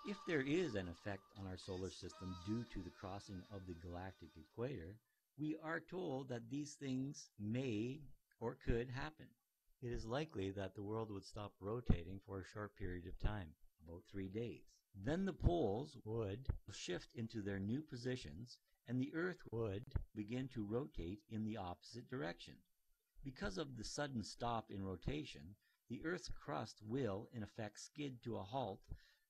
If there is an effect on our solar system due to the crossing of the galactic equator, we are told that these things may or could happen. It is likely that the world would stop rotating for a short period of time, about 3 days. Then the poles would shift into their new positions and the Earth would begin to rotate in the opposite direction. Because of the sudden stop in rotation, the Earth's crust will, in effect, skid to a halt,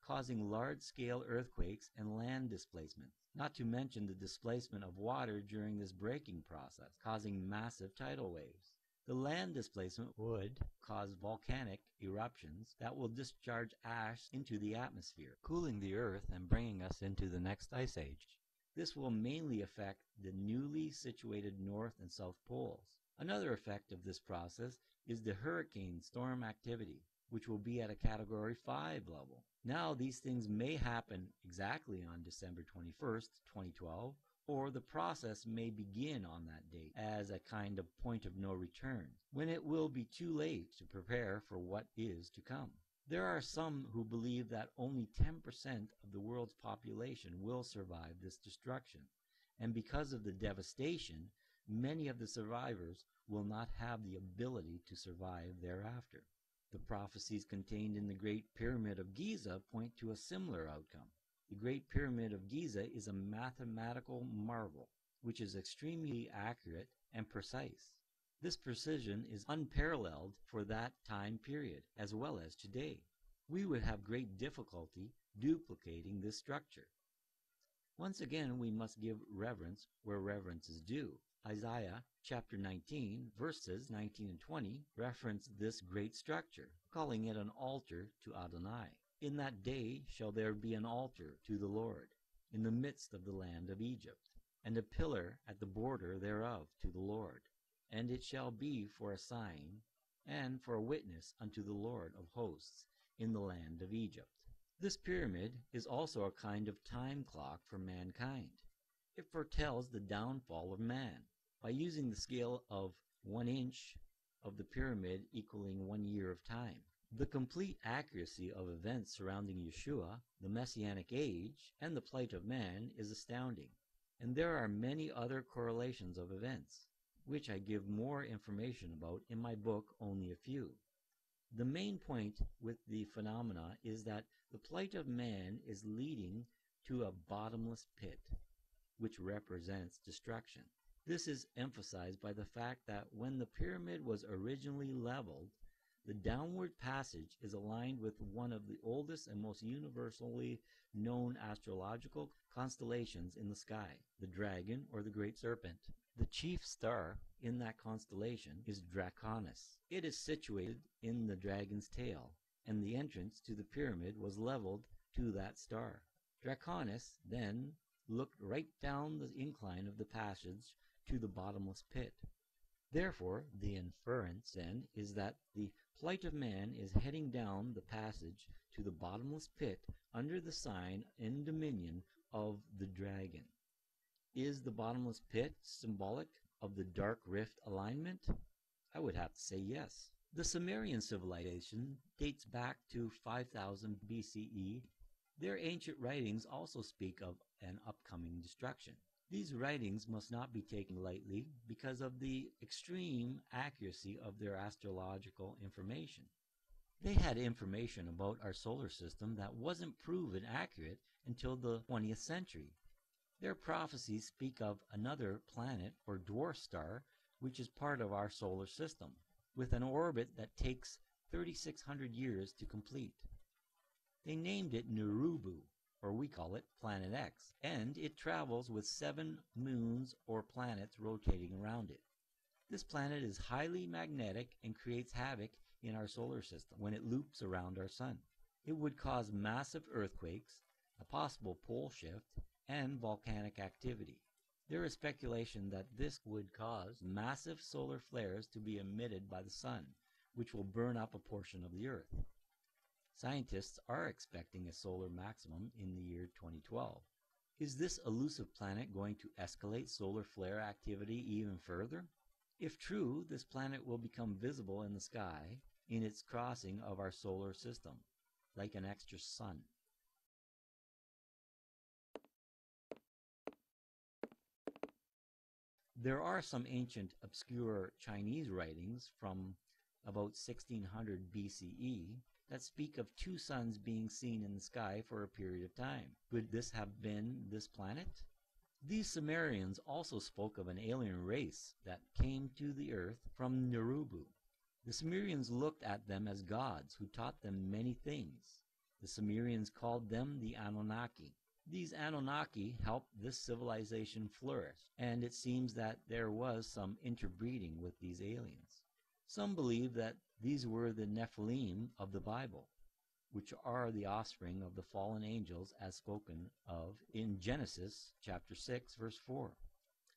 causing large-scale earthquakes and land displacement, not to mention the displacement of water during this breaking process, causing massive tidal waves. The land displacement would cause volcanic eruptions that will discharge ash into the atmosphere, cooling the Earth and bringing us into the next ice age. This will mainly affect the newly situated North and South poles. Another effect of this process is the hurricane storm activity, which will be at a Category 5 level. Now these things may happen exactly on December 21st, 2012, or the process may begin on that date as a kind of point of no return, when it will be too late to prepare for what is to come. There are some who believe that only 10% of the world's population will survive this destruction, and because of the devastation, many of the survivors will not have the ability to survive thereafter. The prophecies contained in the Great Pyramid of Giza point to a similar outcome. The Great Pyramid of Giza is a mathematical marvel, which is extremely accurate and precise. This precision is unparalleled for that time period, as well as today. We would have great difficulty duplicating this structure. Once again, we must give reverence where reverence is due. Isaiah chapter 19, verses 19 and 20 reference this great structure, calling it an altar to Adonai. In that day shall there be an altar to the Lord in the midst of the land of Egypt, and a pillar at the border thereof to the Lord. And it shall be for a sign and for a witness unto the Lord of hosts in the land of Egypt. This pyramid is also a kind of time clock for mankind. It foretells the downfall of man. By using the scale of 1 inch of the pyramid equaling 1 year of time. The complete accuracy of events surrounding Yeshua, the Messianic age, and the plight of man is astounding. And there are many other correlations of events, which I give more information about in my book, Only a Few. The main point with the phenomena is that the plight of man is leading to a bottomless pit, which represents destruction. This is emphasized by the fact that when the pyramid was originally leveled, the downward passage is aligned with one of the oldest and most universally known astrological constellations in the sky, the dragon or the great serpent. The chief star in that constellation is Draconis. It is situated in the dragon's tail, and the entrance to the pyramid was leveled to that star. Draconis then looked right down the incline of the passage to the bottomless pit. Therefore, the inference then is that the plight of man is heading down the passage to the bottomless pit under the sign and dominion of the dragon. Is the bottomless pit symbolic of the dark rift alignment? I would have to say yes. The Sumerian civilization dates back to 5000 BCE. Their ancient writings also speak of an upcoming destruction. These writings must not be taken lightly because of the extreme accuracy of their astrological information. They had information about our solar system that wasn't proven accurate until the 20th century. Their prophecies speak of another planet or dwarf star which is part of our solar system, with an orbit that takes 3,600 years to complete. They named it Nerubu, or we call it Planet X, and it travels with 7 moons or planets rotating around it. This planet is highly magnetic and creates havoc in our solar system when it loops around our sun. It would cause massive earthquakes, a possible pole shift, and volcanic activity. There is speculation that this would cause massive solar flares to be emitted by the sun, which will burn up a portion of the Earth. Scientists are expecting a solar maximum in the year 2012. Is this elusive planet going to escalate solar flare activity even further? If true, this planet will become visible in the sky in its crossing of our solar system, like an extra sun. There are some ancient obscure Chinese writings from about 1600 BCE that speak of two suns being seen in the sky for a period of time. Could this have been this planet? These Sumerians also spoke of an alien race that came to the earth from Nerubu. The Sumerians looked at them as gods who taught them many things. The Sumerians called them the Anunnaki. These Anunnaki helped this civilization flourish, and it seems that there was some interbreeding with these aliens. Some believe that these were the Nephilim of the Bible, which are the offspring of the fallen angels as spoken of in Genesis chapter 6, verse 4.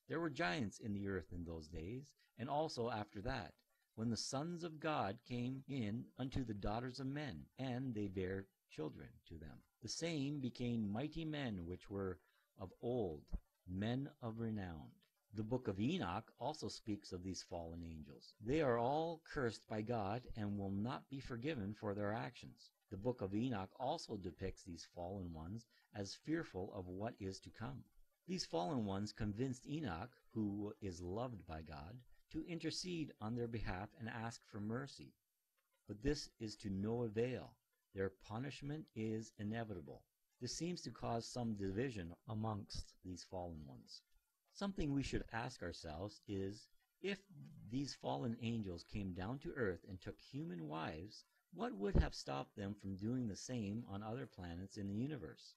There were giants in the earth in those days, and also after that, when the sons of God came in unto the daughters of men, and they bare children to them. The same became mighty men which were of old, men of renown. The book of Enoch also speaks of these fallen angels. They are all cursed by God and will not be forgiven for their actions. The book of Enoch also depicts these fallen ones as fearful of what is to come. These fallen ones convinced Enoch, who is loved by God, to intercede on their behalf and ask for mercy. But this is to no avail. Their punishment is inevitable. This seems to cause some division amongst these fallen ones. Something we should ask ourselves is, if these fallen angels came down to earth and took human wives, what would have stopped them from doing the same on other planets in the universe?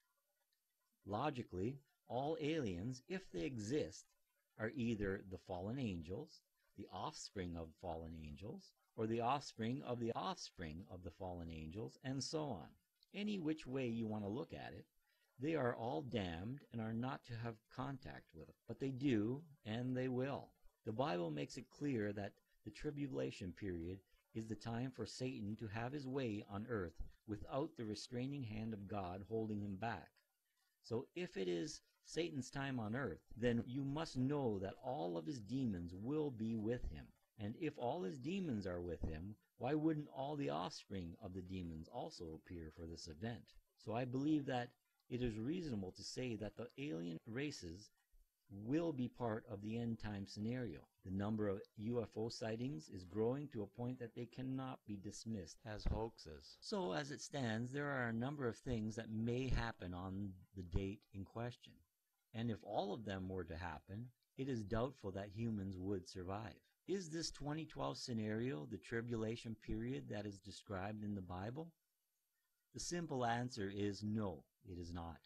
Logically, all aliens, if they exist, are either the fallen angels, the offspring of fallen angels, or the offspring of the fallen angels, and so on. Any which way you want to look at it, they are all damned and are not to have contact with it. But they do, and they will. The Bible makes it clear that the tribulation period is the time for Satan to have his way on earth without the restraining hand of God holding him back. So if it is Satan's time on earth, then you must know that all of his demons will be with him. And if all his demons are with him, why wouldn't all the offspring of the demons also appear for this event? So I believe that it is reasonable to say that the alien races will be part of the end time scenario. The number of UFO sightings is growing to a point that they cannot be dismissed as hoaxes. So as it stands, there are a number of things that may happen on the date in question. And if all of them were to happen, it is doubtful that humans would survive. Is this 2012 scenario the tribulation period that is described in the Bible? The simple answer is no, it is not.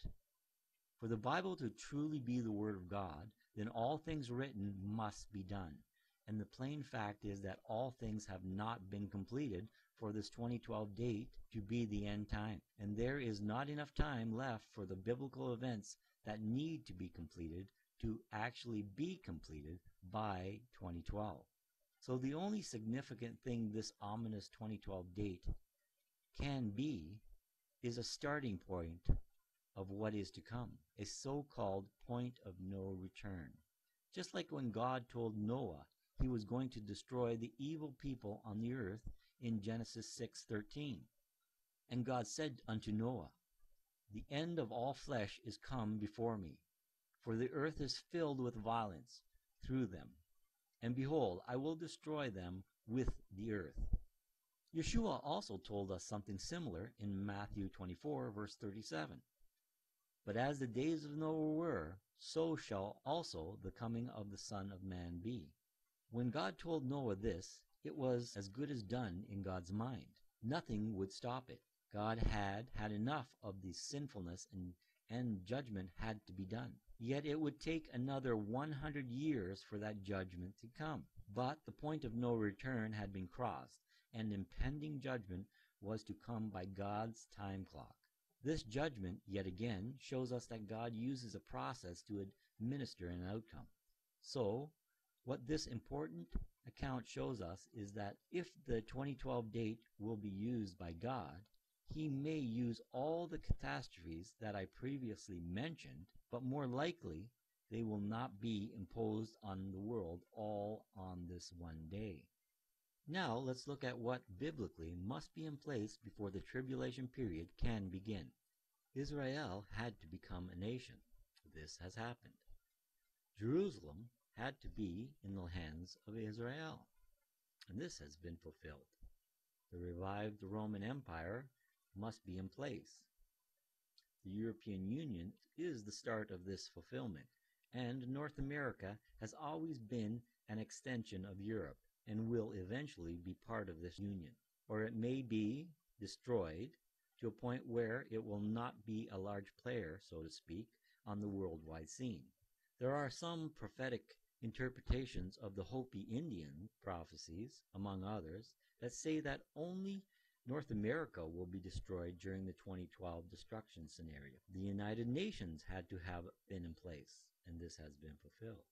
For the Bible to truly be the Word of God, then all things written must be done. And the plain fact is that all things have not been completed for this 2012 date to be the end time. And there is not enough time left for the biblical events that need to be completed to actually be completed by 2012. So the only significant thing this ominous 2012 date can be is a starting point of what is to come, a so-called point of no return. Just like when God told Noah he was going to destroy the evil people on the earth in Genesis 6:13. And God said unto Noah, the end of all flesh is come before me, for the earth is filled with violence through them. And behold, I will destroy them with the earth. Yeshua also told us something similar in Matthew 24, verse 37. But as the days of Noah were, so shall also the coming of the Son of Man be. When God told Noah this, it was as good as done in God's mind. Nothing would stop it. God had enough of the sinfulness and judgment had to be done. Yet it would take another 100 years for that judgment to come. But the point of no return had been crossed, and impending judgment was to come by God's time clock. This judgment, yet again, shows us that God uses a process to administer an outcome. So, what this important account shows us is that if the 2012 date will be used by God, He may use all the catastrophes that I previously mentioned, but more likely they will not be imposed on the world all on this one day. Now let's look at what biblically must be in place before the tribulation period can begin. Israel had to become a nation. This has happened. Jerusalem had to be in the hands of Israel, and this has been fulfilled. The revived Roman Empire must be in place. The European Union is the start of this fulfillment, and North America has always been an extension of Europe and will eventually be part of this union. Or it may be destroyed to a point where it will not be a large player, so to speak, on the worldwide scene. There are some prophetic interpretations of the Hopi Indian prophecies, among others, that say that only North America will be destroyed during the 2012 destruction scenario. The United Nations had to have been in place, and this has been fulfilled.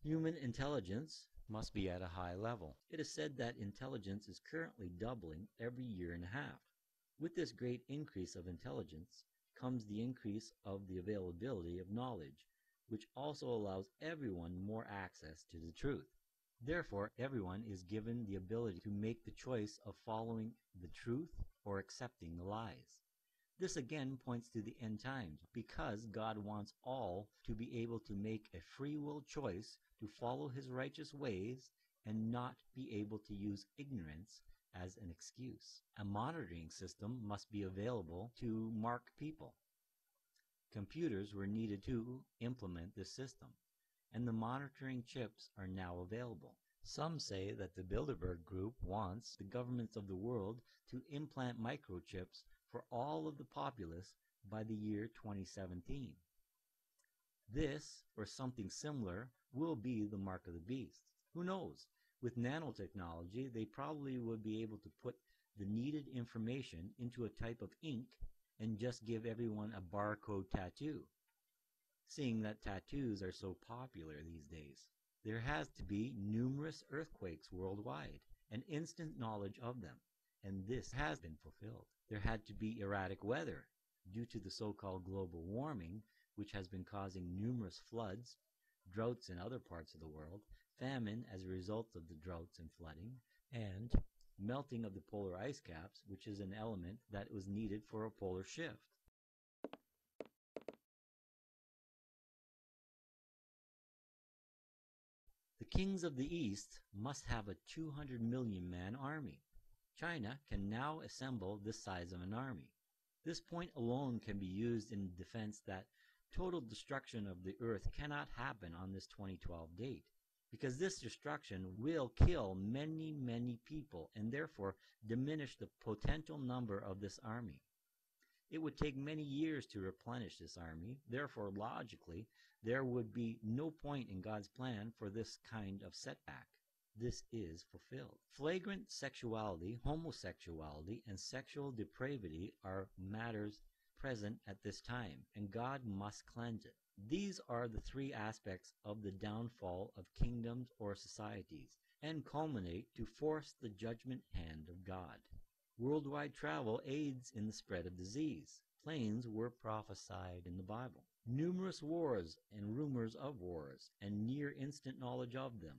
Human intelligence must be at a high level. It is said that intelligence is currently doubling every year and a half. With this great increase of intelligence comes the increase of the availability of knowledge, which also allows everyone more access to the truth. Therefore, everyone is given the ability to make the choice of following the truth or accepting the lies. This again points to the end times, because God wants all to be able to make a free will choice to follow his righteous ways and not be able to use ignorance as an excuse. A monitoring system must be available to mark people. Computers were needed to implement this system, and the monitoring chips are now available. Some say that the Bilderberg Group wants the governments of the world to implant microchips for all of the populace by the year 2017. This, or something similar, will be the mark of the beast. Who knows? With nanotechnology, they probably would be able to put the needed information into a type of ink and just give everyone a barcode tattoo, seeing that tattoos are so popular these days. There has to be numerous earthquakes worldwide and instant knowledge of them, and this has been fulfilled. There had to be erratic weather due to the so-called global warming, which has been causing numerous floods, droughts in other parts of the world, famine as a result of the droughts and flooding, and melting of the polar ice caps, which is an element that was needed for a polar shift. The kings of the East must have a 200 million man army. China can now assemble this size of an army. This point alone can be used in defense that total destruction of the earth cannot happen on this 2012 date, because this destruction will kill many, many people and therefore diminish the potential number of this army. It would take many years to replenish this army. Therefore, logically, there would be no point in God's plan for this kind of setback. This is fulfilled. Flagrant sexuality, homosexuality, and sexual depravity are matters present at this time, and God must cleanse it. These are the three aspects of the downfall of kingdoms or societies, and culminate to force the judgment hand of God. Worldwide travel aids in the spread of disease. Plagues were prophesied in the Bible. Numerous wars and rumors of wars, and near instant knowledge of them.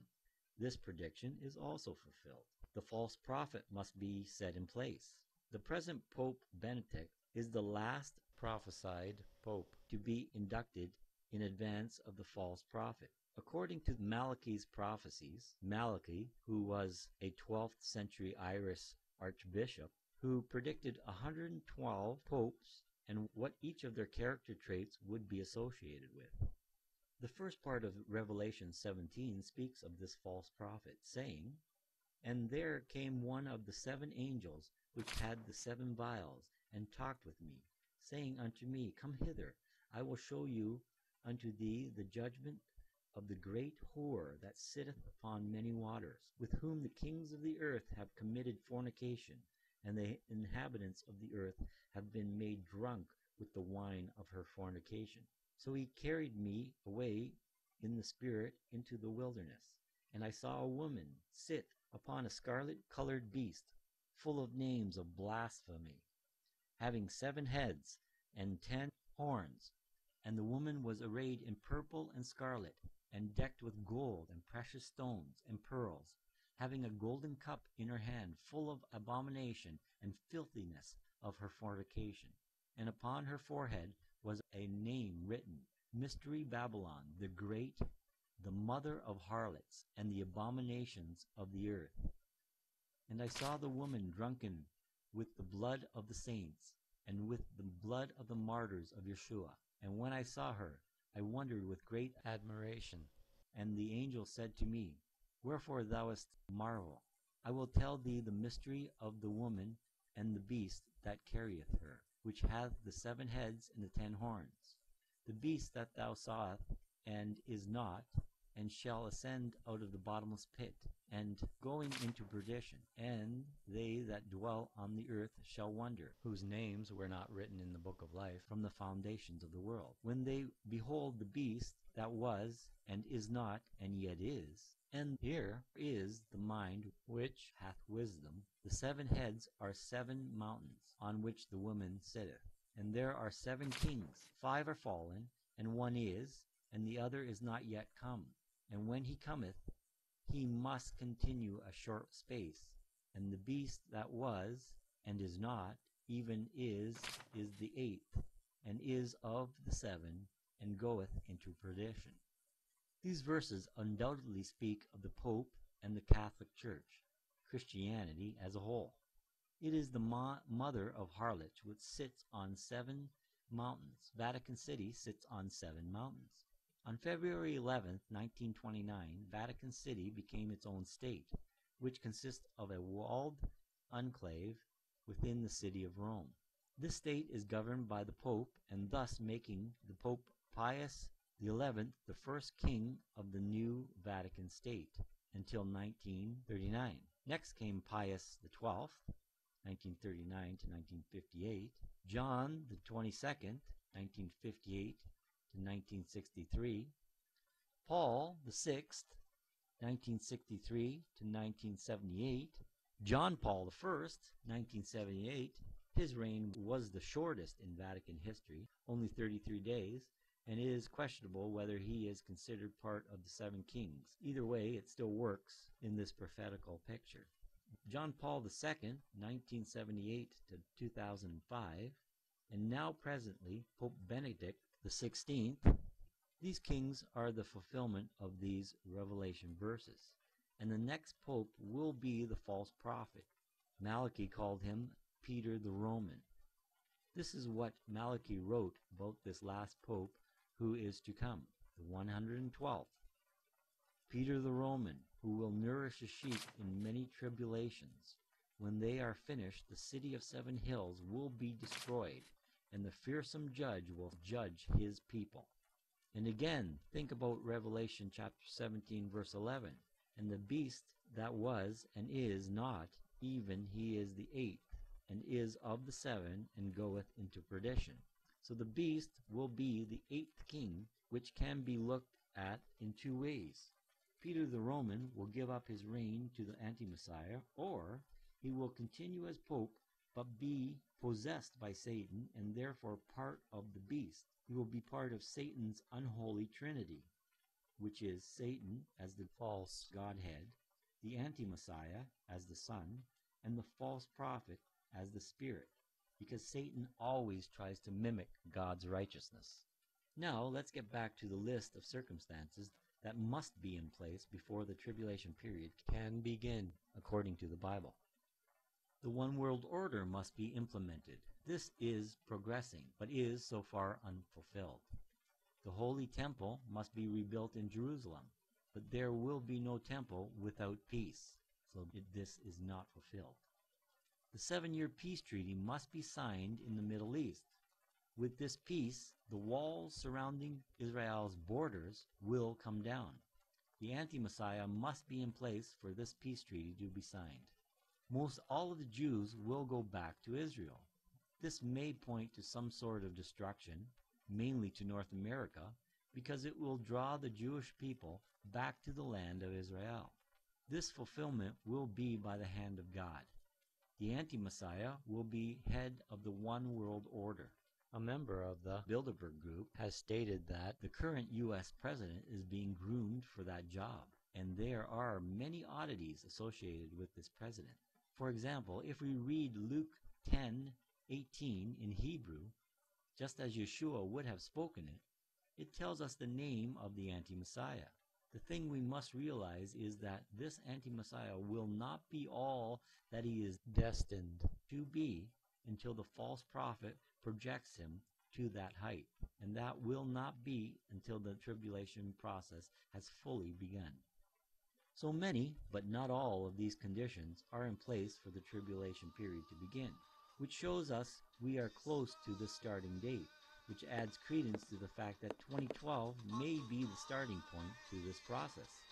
This prediction is also fulfilled. The false prophet must be set in place. The present Pope Benedict is the last prophesied pope to be inducted in advance of the false prophet. According to Malachi's prophecies, Malachi, who was a 12th century Irish archbishop, who predicted 112 popes and what each of their character traits would be associated with. The first part of Revelation 17 speaks of this false prophet, saying, "And there came one of the 7 angels which had the 7 vials, and talked with me, saying unto me, Come hither, I will show you unto thee the judgment of the great whore that sitteth upon many waters, with whom the kings of the earth have committed fornication, and the inhabitants of the earth have been made drunk with the wine of her fornication." So he carried me away in the spirit into the wilderness, and I saw a woman sit upon a scarlet-colored beast, full of names of blasphemy, having 7 heads and 10 horns. And the woman was arrayed in purple and scarlet, and decked with gold and precious stones and pearls, having a golden cup in her hand, full of abomination and filthiness of her fornication. And upon her forehead was a name written, Mystery Babylon, the Great, the mother of harlots and the abominations of the earth. And I saw the woman drunken with the blood of the saints and with the blood of the martyrs of Yeshua. And when I saw her, I wondered with great admiration. And the angel said to me, Wherefore thou dost marvel? I will tell thee the mystery of the woman and the beast that carrieth her, which hath the 7 heads and the 10 horns. The beast that thou sawest, and is not, and shall ascend out of the bottomless pit, and going into perdition. And they that dwell on the earth shall wonder, whose names were not written in the book of life from the foundations of the world, when they behold the beast that was, and is not, and yet is. And here is the mind which hath wisdom. The 7 heads are 7 mountains, on which the woman sitteth. And there are 7 kings, 5 are fallen, and 1 is, and the other is not yet come. And when he cometh, he must continue a short space. And the beast that was, and is not, even is the 8th, and is of the 7, and goeth into perdition. These verses undoubtedly speak of the Pope and the Catholic Church, Christianity as a whole. It is the mother of harlots which sits on 7 mountains. Vatican City sits on 7 mountains. On February 11, 1929, Vatican City became its own state, which consists of a walled enclave within the city of Rome. This state is governed by the Pope, and thus making the Pope Pius XI the first king of the new Vatican State until 1939. Next came Pius XII, 1939 to 1958, John the 22nd, 1958 to 1963, Paul the 6th, 1963 to 1978, John Paul the 1st, 1978. His reign was the shortest in Vatican history, only 33 days, and it is questionable whether he is considered part of the 7 kings. Either way, it still works in this prophetical picture. John Paul II, 1978 to 2005, and now presently Pope Benedict XVI. These kings are the fulfillment of these Revelation verses, and the next pope will be the false prophet. Malachi called him Peter the Roman. This is what Malachi wrote about this last pope who is to come, the 112th. Peter the Roman, who will nourish the sheep in many tribulations. When they are finished, the city of 7 hills will be destroyed, and the fearsome judge will judge his people. And again, think about Revelation chapter 17, verse 11. And the beast that was and is not, even he is the 8th, and is of the 7, and goeth into perdition. So the beast will be the 8th king, which can be looked at in 2 ways. Peter the Roman will give up his reign to the anti-Messiah, or he will continue as pope, but be possessed by Satan, and therefore part of the beast. He will be part of Satan's unholy trinity, which is Satan as the false Godhead, the anti-Messiah as the Son, and the false prophet as the Spirit, because Satan always tries to mimic God's righteousness. Now let's get back to the list of circumstances that must be in place before the tribulation period can begin according to the Bible. The one world order must be implemented. This is progressing, but is so far unfulfilled. The Holy Temple must be rebuilt in Jerusalem, but there will be no temple without peace, so this is not fulfilled. The 7-year peace treaty must be signed in the Middle East. With this peace, the walls surrounding Israel's borders will come down. The anti-Messiah must be in place for this peace treaty to be signed. Most all of the Jews will go back to Israel. This may point to some sort of destruction, mainly to North America, because it will draw the Jewish people back to the land of Israel. This fulfillment will be by the hand of God. The anti-Messiah will be head of the one world order. A member of the Bilderberg Group has stated that the current U.S. president is being groomed for that job, and there are many oddities associated with this president. For example, if we read Luke 10:18 in Hebrew, just as Yeshua would have spoken it, it tells us the name of the anti-Messiah. The thing we must realize is that this anti-Messiah will not be all that he is destined to be until the false prophet projects him to that height. And that will not be until the tribulation process has fully begun. So many, but not all, of these conditions are in place for the tribulation period to begin, which shows us we are close to the starting date, which adds credence to the fact that 2012 may be the starting point to this process.